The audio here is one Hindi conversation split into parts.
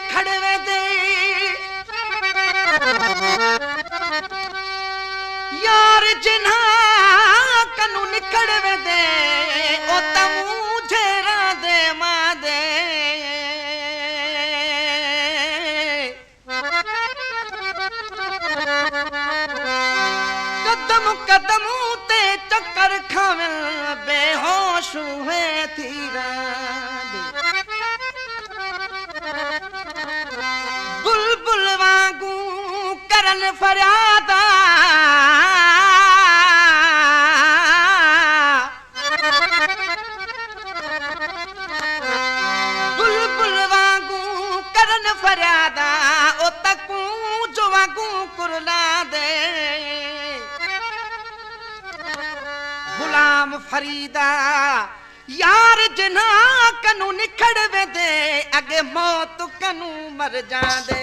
निखड़वे दे यार जिन्हा कनु निखड़वे दे ओ तमू झेरा दे मां दे कदम कदम ते चक्कर खावल बेहोश हुए थीरा बुलबुल वांगू करन फरियादा बुलबुल वांगू करन फरियादा ओ तकू जो वांगू कुरला दे गुलाम फरीदा यार जिन्हा कनु निखड़वे दे अगे मौत कनु मर जांदे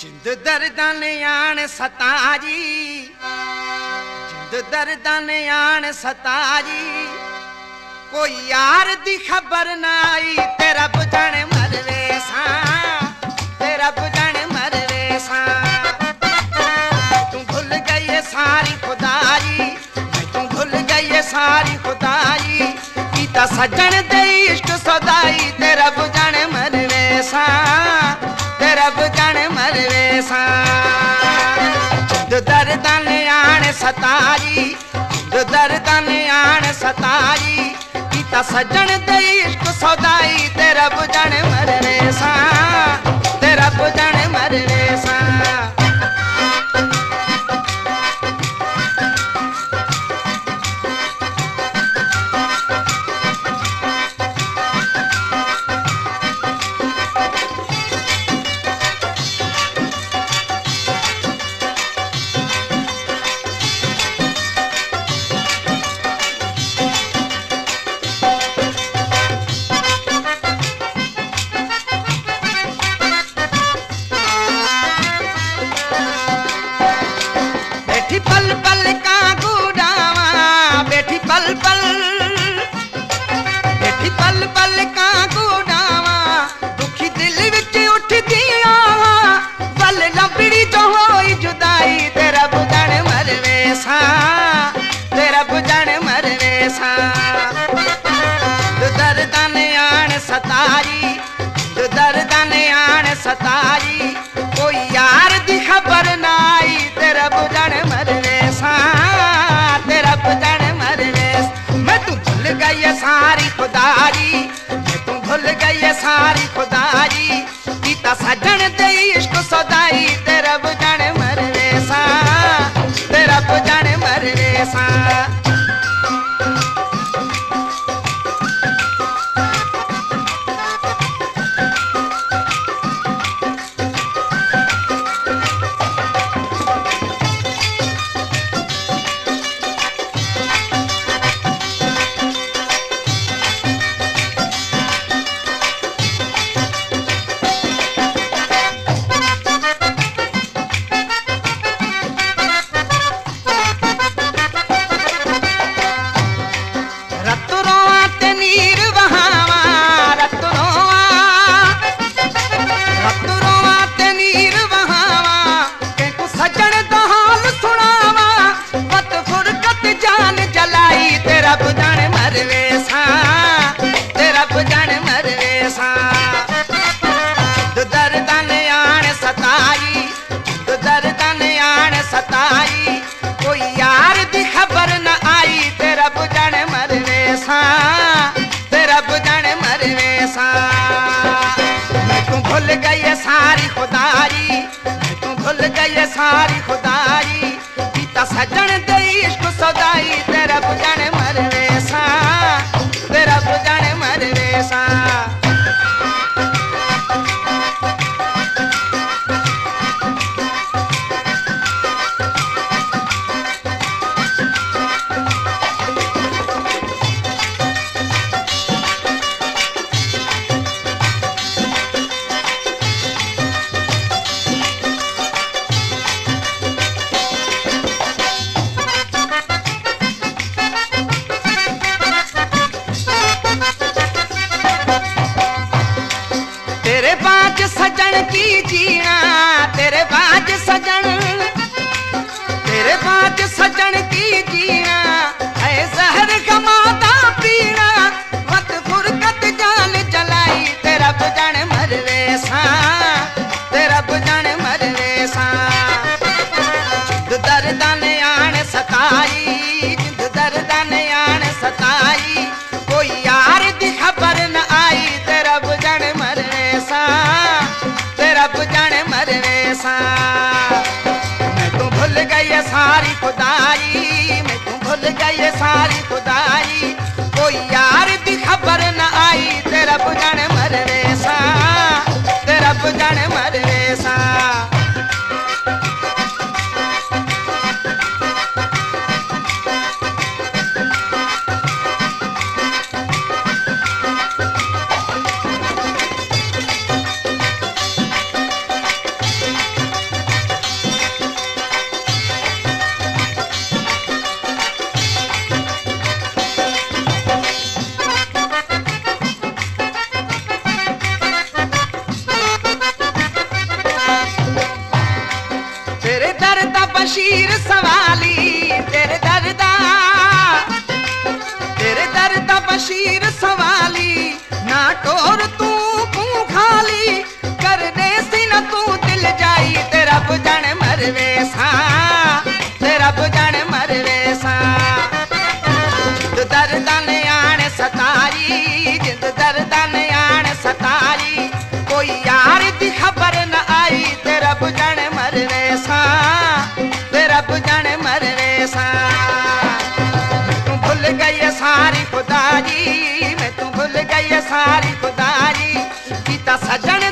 जिंद दर्दां ने आण सताजी जिंद दर्दां ने आण सताजी कोई यार दी खबर ना आई तेरा बुझण मरवे सा तेरा बुझण मरवे सा तू भूल गई सारी खुदाई तू भूल गई सारी खुदाई कीता सजन दे इश्क सदाई तेरा बुझण मरवे सा तेरा बुझण मरवे सा जिंद दर्दां ने आण सताई जिंद दर्दां ने आण सताई कीता सजन दे इश्क सदाई तेरा बुझण मरवे सा तेरा बुझण मरवे सा सताई कोई यार दी खबर ना आई तेरा बुझण मरवे सा तेरा बुझण मरवे मैं तू भूल गई सारी खुदाई मैं तू भूल गई सारी खुदाई कीता सजन दे इश्क सदाई तेरा बुझण मरवे सा तेरा बुझण मरवे सा कोई यार दी खबर न आई तेरा बुझण मरवे सा तेरा बुझण मरवे सा मैं तू भूल गई सारी खुदाई मैं तू भूल गई सारी खुदाई कीता सजन दे इश्क सदाई तेरा बुझण मरवे सा तेरा बुझण मरवे सा सजन की जीना, तेरे बाज सजन की जीना है जहर कमाता पीना, मत फुरकत जान जलाई तेरा बुझण मरवे सा, तेरा बुझण मरवे सा। जिंद दर्दां ने आन सताई, जिंद दर्दां ने आन सताई, कोई यार दी खबर न आई तेरा बुझण मरवे सा, तेरा बुझण मरवे सा। मैं तू भूल गई सारी खुदाई, मैं तू भूल गई सारी खुदाई, कोई यार दी खबर न आई तेरा बुझण मरवे सा, तेरा बुझण मरवे सा। तेरे दर्द बशीर सवाली, तेरे दर्द बशीर सवाली, ना टोर तू खाली, करने सी न तू दिल जाई तेरा बुझण मरवे सा, तेरा बुझण मरवे सा। जिंद दर्दां ने आन सताई, जिंद दर्दां ने आन सताई, कोई यार दी खबर न आई तेरा बुझण मरवे सा, तेरा बुझण मरवे सा। मैं तू भूल गई सारी खुदाई, मैं तू भूल गई सारी खुदाई, कीता सजन